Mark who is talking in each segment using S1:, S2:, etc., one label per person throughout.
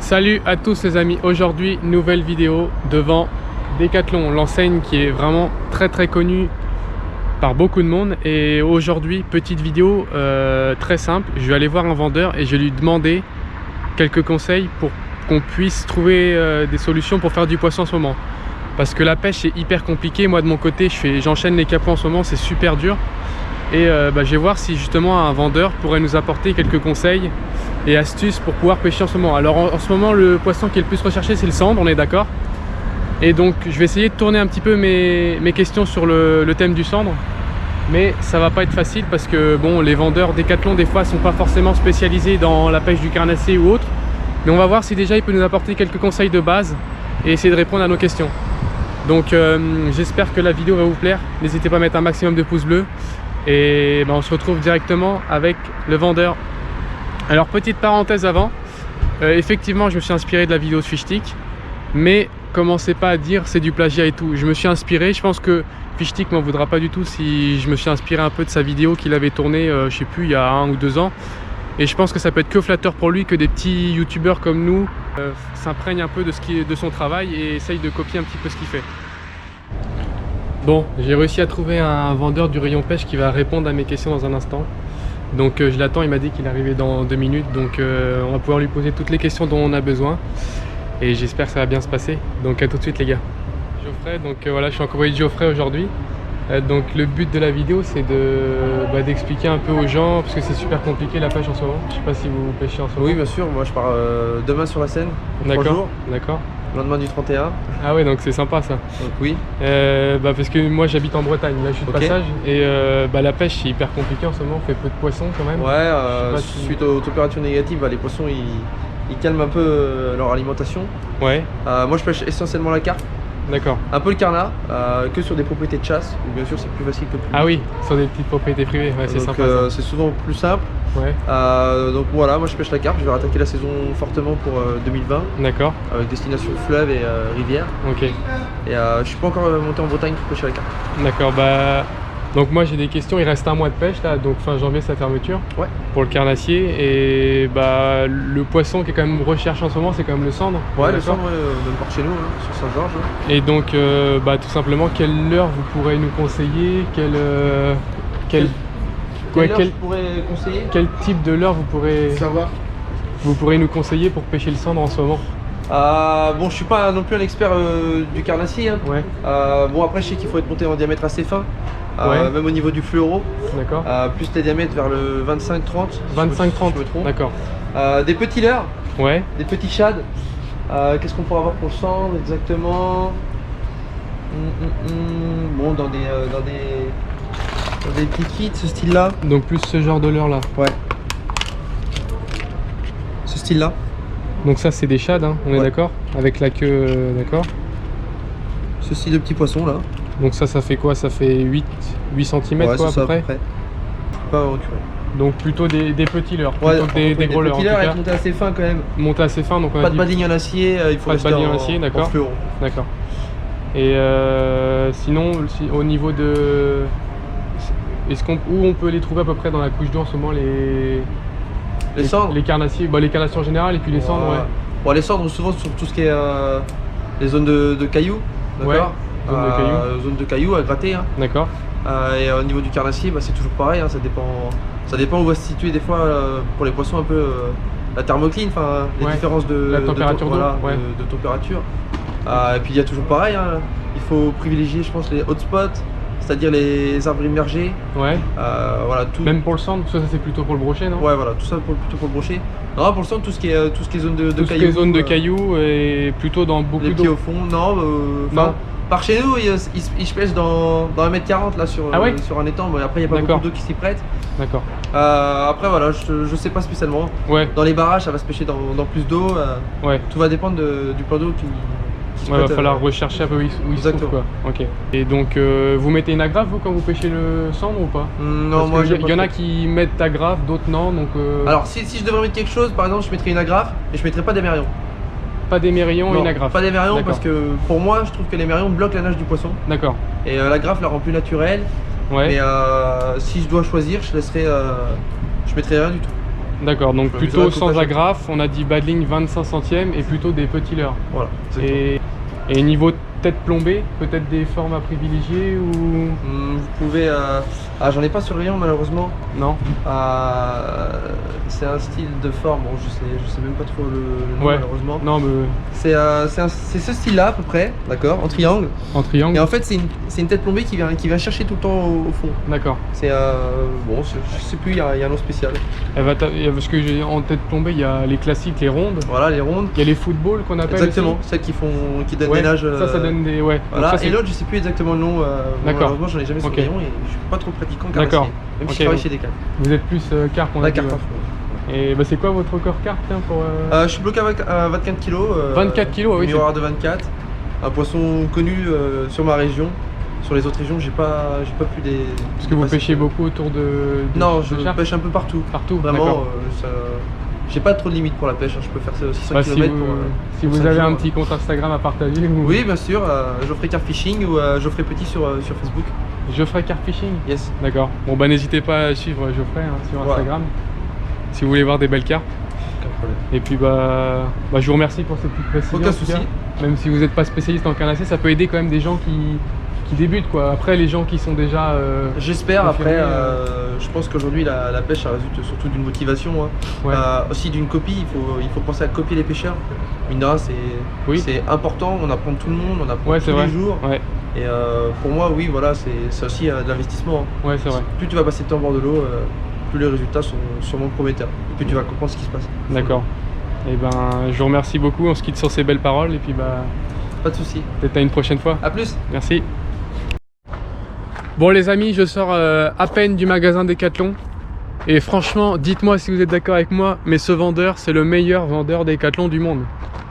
S1: Salut à tous les amis, aujourd'hui nouvelle vidéo devant Decathlon, l'enseigne qui est vraiment très connue par beaucoup de monde. Et aujourd'hui petite vidéo très simple, je vais aller voir un vendeur et je vais lui demander quelques conseils pour qu'on puisse trouver des solutions pour faire du poisson en ce moment. Parce que la pêche est hyper compliquée, moi de mon côté j'enchaîne les capots en ce moment, c'est super dur. Et je vais voir si justement un vendeur pourrait nous apporter quelques conseils et astuces pour pouvoir pêcher en ce moment. Alors en ce moment le poisson qui est le plus recherché c'est le sandre, on est d'accord. Et donc je vais essayer de tourner un petit peu mes questions sur le thème du sandre. Mais ça va pas être facile parce que bon, les vendeurs Decathlon des fois sont pas forcément spécialisés dans la pêche du carnassier ou autre. Mais on va voir si déjà il peut nous apporter quelques conseils de base et essayer de répondre à nos questions. Donc j'espère que la vidéo va vous plaire. N'hésitez pas à mettre un maximum de pouces bleus. Et on se retrouve directement avec le vendeur. Alors petite parenthèse avant, effectivement je me suis inspiré de la vidéo de Fishstick, mais commencez pas à dire c'est du plagiat et tout. Je me suis inspiré, je pense que Fishstick m'en voudra pas du tout si je me suis inspiré un peu de sa vidéo qu'il avait tournée je sais plus il y a 1 ou 2 ans. Et je pense que ça peut être que flatteur pour lui que des petits youtubeurs comme nous s'imprègnent un peu de son travail et essayent de copier un petit peu ce qu'il fait. Bon, j'ai réussi à trouver un vendeur du rayon pêche qui va répondre à mes questions dans un instant. Donc je l'attends, il m'a dit qu'il arrivait dans 2 minutes. Donc on va pouvoir lui poser toutes les questions dont on a besoin. Et j'espère que ça va bien se passer. Donc à tout de suite les gars. Geoffrey, donc voilà, je suis en compagnie de Geoffrey aujourd'hui. Donc le but de la vidéo c'est d'expliquer un peu aux gens, parce que c'est super compliqué la pêche en ce moment. Je sais pas si vous pêchez en ce moment.
S2: Oui bien sûr, moi je pars demain sur la Seine pour 3 jours.
S1: D'accord.
S2: Le lendemain du 31.
S1: Ah ouais, donc c'est sympa ça.
S2: Donc oui.
S1: Parce que moi j'habite en Bretagne, là je suis de passage. Et la pêche c'est hyper compliqué en ce moment, on fait peu de poissons quand même.
S2: Ouais, suite aux températures négatives, les poissons ils calment un peu leur alimentation.
S1: Ouais.
S2: Moi je pêche essentiellement la carpe.
S1: D'accord.
S2: Un peu le carnat, que sur des propriétés de chasse, où bien sûr c'est plus facile que le public.
S1: Ah oui, sur des petites propriétés privées, ouais, c'est sympa.
S2: C'est souvent plus simple.
S1: Ouais.
S2: Donc voilà, moi je pêche la carpe, je vais rattaquer la saison fortement pour 2020.
S1: D'accord.
S2: Avec destination fleuve et rivière.
S1: Ok.
S2: Et je suis pas encore monté en Bretagne pour pêcher la carpe.
S1: D'accord, donc moi j'ai des questions, il reste 1 mois de pêche là, donc fin janvier c'est la fermeture. Ouais. Pour le carnassier. Et le poisson qui est quand même recherché en ce moment c'est quand même le sandre.
S2: Ouais, le sandre même par chez nous, sur Saint-Georges.
S1: Et donc tout simplement quelle heure vous pourrez nous conseiller, quelle
S2: je pourrais conseiller.
S1: Quel type de leurre vous pourrez nous conseiller pour pêcher le sandre en ce moment?
S2: Bon, je suis pas non plus un expert du carnassier. Hein. Ouais. Bon, après, je sais qu'il faut être monté en diamètre assez fin, ouais. Même au niveau du fluoro. D'accord. Plus les diamètres vers le 25-30.
S1: 25-30, d'accord.
S2: Des petits leurres.
S1: Ouais. Des
S2: petits shads. Qu'est-ce qu'on pourra avoir pour le sandre exactement? Bon, dans des petits kits, ce style-là.
S1: Donc plus ce genre de leurre là.
S2: Ouais. Ce style-là.
S1: Donc ça c'est des shads, hein, on est d'accord? Avec la queue, d'accord.
S2: Ce style de petit poisson là.
S1: Donc ça fait quoi? Ça fait 8 cm
S2: ouais,
S1: quoi à peu près.
S2: Pas reculé.
S1: Donc plutôt des petits leurres,
S2: ouais,
S1: des gros leurres.
S2: Des petits leurres avec monté assez fin quand même.
S1: Monté assez fin, donc on
S2: pas de bading en acier, il faut rester en fluoro.
S1: D'accord. Et sinon, au niveau de... où on peut les trouver à peu près dans la couche d'eau en ce moment les cendres? Les carnassiers, les carnassiers en général et puis les cendres, ouais.
S2: Bon, les cendres souvent sur tout ce qui est les zones de cailloux, d'accord.
S1: Ouais,
S2: zone de cailloux à gratter. Hein.
S1: D'accord.
S2: Et au niveau du carnassier, c'est toujours pareil, hein, ça dépend où va se situer des fois pour les poissons un peu la thermocline, les différences de température. De température. Et puis il y a toujours pareil, hein, il faut privilégier je pense les hotspots, c'est-à-dire les arbres immergés. Ouais. Voilà, tout.
S1: Même pour le sandre, ça c'est plutôt pour le brochet, non?
S2: Ouais, voilà, tout ça plutôt pour le brochet. Non, pour le sandre, tout ce qui est zone de cailloux. Tout ce qui est
S1: zone de cailloux et plutôt dans beaucoup d'eau.
S2: Les pieds au fond, non. Par chez nous, ils pêchent dans 1m40 là sur un étang. Mais après, il n'y a pas beaucoup d'eau qui s'y prête. D'accord. Après, voilà, je sais pas spécialement. Ouais. Dans les barrages, ça va se pêcher dans plus d'eau. Ouais. Tout va dépendre du plan d'eau qui
S1: va falloir rechercher un peu où il se trouve, quoi. Ok. Et donc vous mettez une agrafe vous quand vous pêchez le sandre ou pas?
S2: Non, moi
S1: il y en a qui mettent agrafe, d'autres non. Donc
S2: alors si je devrais mettre quelque chose, par exemple, je mettrais une agrafe et je mettrais pas d'émerion.
S1: Pas d'émerion et une agrafe?
S2: Pas d'émerion parce que pour moi je trouve que l'émerion bloque la nage du poisson. D'accord. Et l'agrafe la rend plus naturelle. Ouais. Mais si je dois choisir, je mettrais rien du tout.
S1: D'accord, donc plutôt sans agrafe, on a dit badling 25 centièmes et plutôt des petits leurres.
S2: Voilà.
S1: Et niveau tête plombée, peut-être des formes à privilégier ou...
S2: Vous pouvez... Ah, j'en ai pas sur le rayon malheureusement.
S1: Non.
S2: C'est un style de forme, bon, je sais même pas trop le nom malheureusement.
S1: Non, mais...
S2: C'est ce style-là à peu près, d'accord, en triangle.
S1: En triangle.
S2: Et en fait, c'est une tête plombée qui vient chercher tout le temps au fond.
S1: D'accord.
S2: C'est bon, je sais plus, il y a un nom spécial.
S1: Parce que j'ai en tête plombée, il y a les classiques, les rondes.
S2: Voilà, les rondes.
S1: Il y a les footballs qu'on appelle.
S2: Exactement,
S1: aussi.
S2: celles qui donnent des nages.
S1: Ça donne des... Ouais.
S2: Voilà.
S1: Ça,
S2: et l'autre, je sais plus exactement le nom. Malheureusement, j'en ai jamais sur le rayon et je suis pas trop pratiquant carnassier. Même si je travaille chez Decathlon.
S1: Vous êtes plus carpe, on a dit. Et bah, c'est quoi votre record carpe pour
S2: Je suis bloqué à 24 kg.
S1: 24 kg, oui.
S2: Miroir de 24. Un poisson connu sur ma région. Sur les autres régions, j'ai pas pu les.
S1: Parce que vous pêchez beaucoup autour de
S2: non, je pêche un peu partout.
S1: Partout,
S2: vraiment. J'ai pas trop de limite pour la pêche, je peux faire ça aussi 100 km
S1: si vous avez un petit compte Instagram à partager.
S2: Oui, bien sûr, Geoffrey Carp Fishing ou Geoffrey Petit sur Facebook.
S1: Geoffrey Carp Fishing.
S2: Yes.
S1: D'accord. Bon bah n'hésitez pas à suivre Geoffrey sur Instagram si vous voulez voir des belles carpes.
S2: Aucun problème.
S1: Et puis je vous remercie pour cette petite précision.
S2: Aucun souci.
S1: Même si vous n'êtes pas spécialiste en carnassier, ça peut aider quand même des gens qui débutent quoi. Après les gens qui sont déjà
S2: j'espère. Après je pense qu'aujourd'hui la pêche ça résulte surtout d'une motivation aussi d'une copie. Il faut penser à copier les pêcheurs. Mine de rien, c'est important, on apprend de tout le monde, on apprend tous les jours. Et pour moi oui voilà, c'est aussi de l'investissement.
S1: Ouais, c'est vrai.
S2: Plus tu vas passer de temps au bord de l'eau, plus les résultats sont sûrement prometteurs. Et plus tu vas comprendre ce qui se passe.
S1: D'accord. Et je vous remercie beaucoup, on se quitte sur ces belles paroles et puis
S2: pas de soucis.
S1: Peut-être à une prochaine fois.
S2: A plus.
S1: Merci. Bon les amis, je sors à peine du magasin Decathlon. Et franchement, dites-moi si vous êtes d'accord avec moi, mais ce vendeur, c'est le meilleur vendeur Decathlon du monde.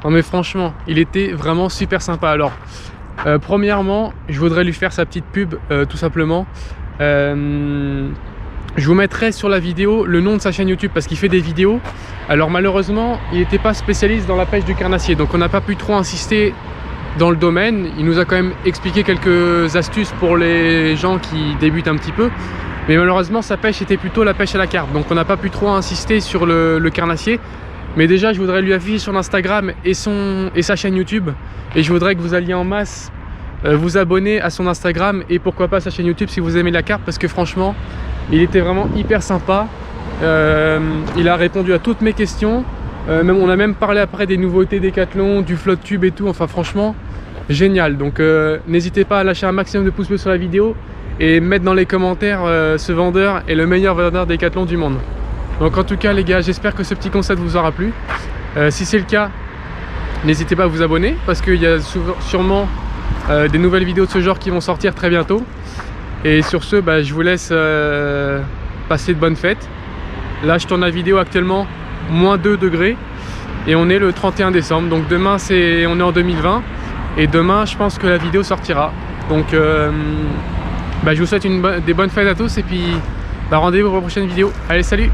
S1: Non mais franchement, il était vraiment super sympa. Alors, premièrement, je voudrais lui faire sa petite pub, tout simplement. Je vous mettrai sur la vidéo le nom de sa chaîne YouTube parce qu'il fait des vidéos. Alors malheureusement, il n'était pas spécialiste dans la pêche du carnassier, donc on n'a pas pu trop insister dans le domaine. Il nous a quand même expliqué quelques astuces pour les gens qui débutent un petit peu. Mais malheureusement, sa pêche était plutôt la pêche à la carpe. Donc on n'a pas pu trop insister sur le carnassier. Mais déjà, je voudrais lui afficher son Instagram et sa chaîne YouTube. Et je voudrais que vous alliez en masse vous abonner à son Instagram et pourquoi pas sa chaîne YouTube si vous aimez la carpe. Parce que franchement, il était vraiment hyper sympa. Il a répondu à toutes mes questions. On a même parlé après des nouveautés Decathlon, du flotte tube et tout. Enfin franchement, génial. Donc n'hésitez pas à lâcher un maximum de pouces bleus sur la vidéo et mettre dans les commentaires ce vendeur est le meilleur vendeur Decathlon du monde. Donc en tout cas les gars, j'espère que ce petit concept vous aura plu. Si c'est le cas, n'hésitez pas à vous abonner parce qu'il y a sûrement des nouvelles vidéos de ce genre qui vont sortir très bientôt. Et sur ce, je vous laisse passer de bonnes fêtes. Là je tourne la vidéo actuellement moins 2 degrés et on est le 31 décembre. Donc demain on est en 2020 et demain je pense que la vidéo sortira. Donc je vous souhaite des bonnes fêtes à tous et puis rendez-vous pour la prochaine vidéo. Allez, salut!